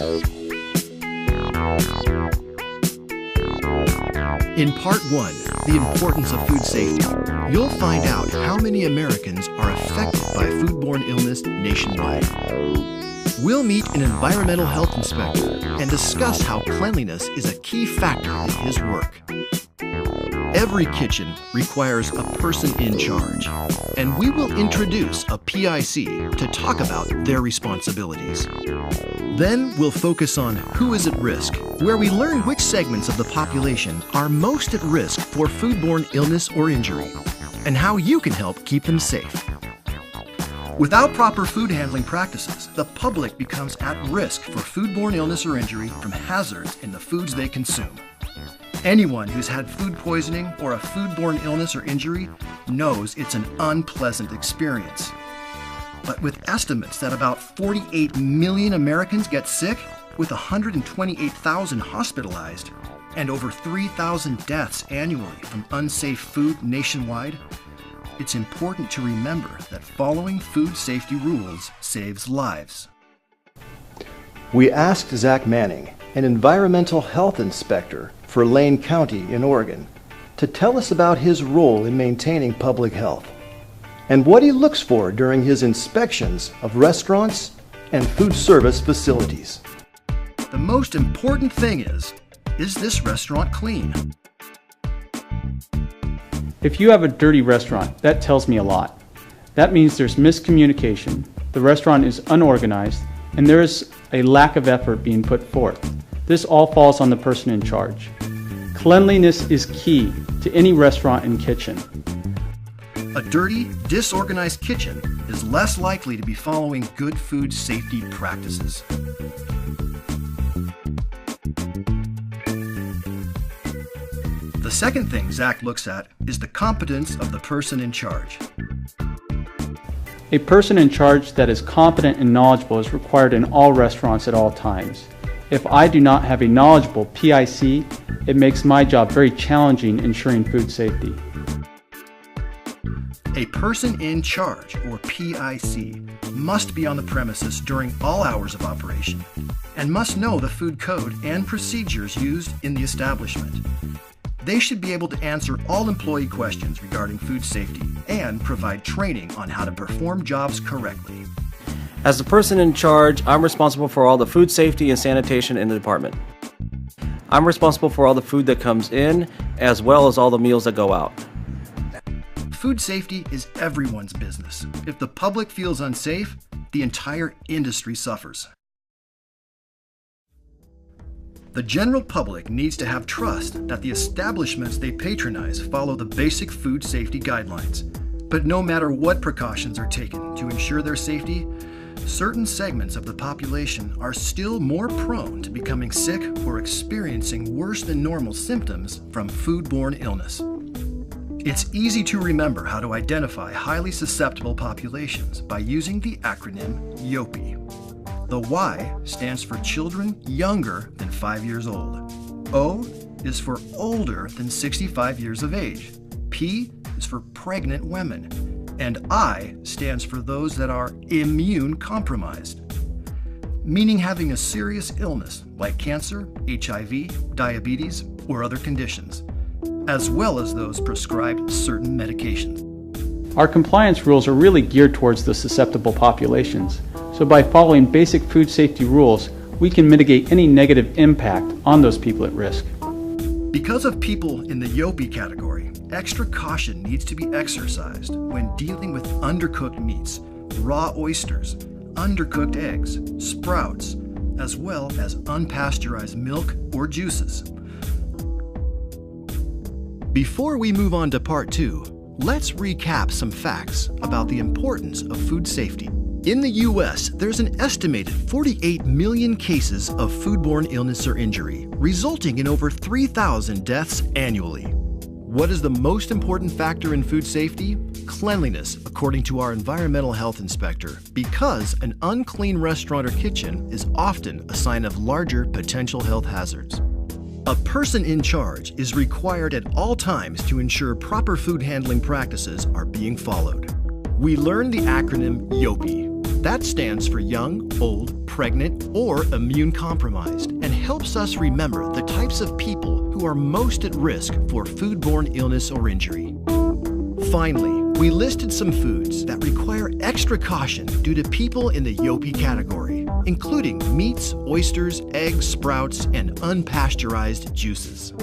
In Part 1, The Importance of Food Safety, you'll find out how many Americans are affected by foodborne illness nationwide. We'll meet an environmental health inspector and discuss how cleanliness is a key factor in his work. Every kitchen requires a person in charge, and we will introduce a PIC to talk about their responsibilities. Then we'll focus on who is at risk, where we learn which segments of the population are most at risk for foodborne illness or injury, and how you can help keep them safe. Without proper food handling practices, the public becomes at risk for foodborne illness or injury from hazards in the foods they consume. Anyone who's had food poisoning or a foodborne illness or injury knows it's an unpleasant experience. But with estimates that about 48 million Americans get sick, with 128,000 hospitalized, and over 3,000 deaths annually from unsafe food nationwide, it's important to remember that following food safety rules saves lives. We asked Zach Manning, an environmental health inspector for Lane County in Oregon, to tell us about his role in maintaining public health and what he looks for during his inspections of restaurants and food service facilities. The most important thing is this restaurant clean? If you have a dirty restaurant, that tells me a lot. That means there's miscommunication, the restaurant is unorganized, and there is a lack of effort being put forth. This all falls on the person in charge. Cleanliness is key to any restaurant and kitchen. A dirty, disorganized kitchen is less likely to be following good food safety practices. The second thing Zach looks at is the competence of the person in charge. A person in charge that is competent and knowledgeable is required in all restaurants at all times. If I do not have a knowledgeable PIC, it makes my job very challenging ensuring food safety. A person in charge, or PIC, must be on the premises during all hours of operation and must know the food code and procedures used in the establishment. They should be able to answer all employee questions regarding food safety and provide training on how to perform jobs correctly. As the person in charge, I'm responsible for all the food safety and sanitation in the department. I'm responsible for all the food that comes in, as well as all the meals that go out. Food safety is everyone's business. If the public feels unsafe, the entire industry suffers. The general public needs to have trust that the establishments they patronize follow the basic food safety guidelines. But no matter what precautions are taken to ensure their safety, certain segments of the population are still more prone to becoming sick or experiencing worse than normal symptoms from foodborne illness. It's easy to remember how to identify highly susceptible populations by using the acronym YOPI. The Y stands for children younger than 5 years old. O is for older than 65 years of age. P is for pregnant women. And I stands for those that are immune compromised, meaning having a serious illness like cancer, HIV, diabetes, or other conditions, as well as those prescribed certain medications. Our compliance rules are really geared towards the susceptible populations, so by following basic food safety rules, we can mitigate any negative impact on those people at risk. Because of people in the YOPI category, extra caution needs to be exercised when dealing with undercooked meats, raw oysters, undercooked eggs, sprouts, as well as unpasteurized milk or juices. Before we move on to Part 2, let's recap some facts about the importance of food safety. In the U.S., there's an estimated 48 million cases of foodborne illness or injury, resulting in over 3,000 deaths annually. What is the most important factor in food safety? Cleanliness, according to our environmental health inspector, because an unclean restaurant or kitchen is often a sign of larger potential health hazards. A person in charge is required at all times to ensure proper food handling practices are being followed. We learned the acronym YOPI. That stands for young, old, pregnant, or immune compromised, and helps us remember the types of people who are most at risk for foodborne illness or injury. Finally, we listed some foods that require extra caution due to people in the YOPI category, including meats, oysters, eggs, sprouts, and unpasteurized juices.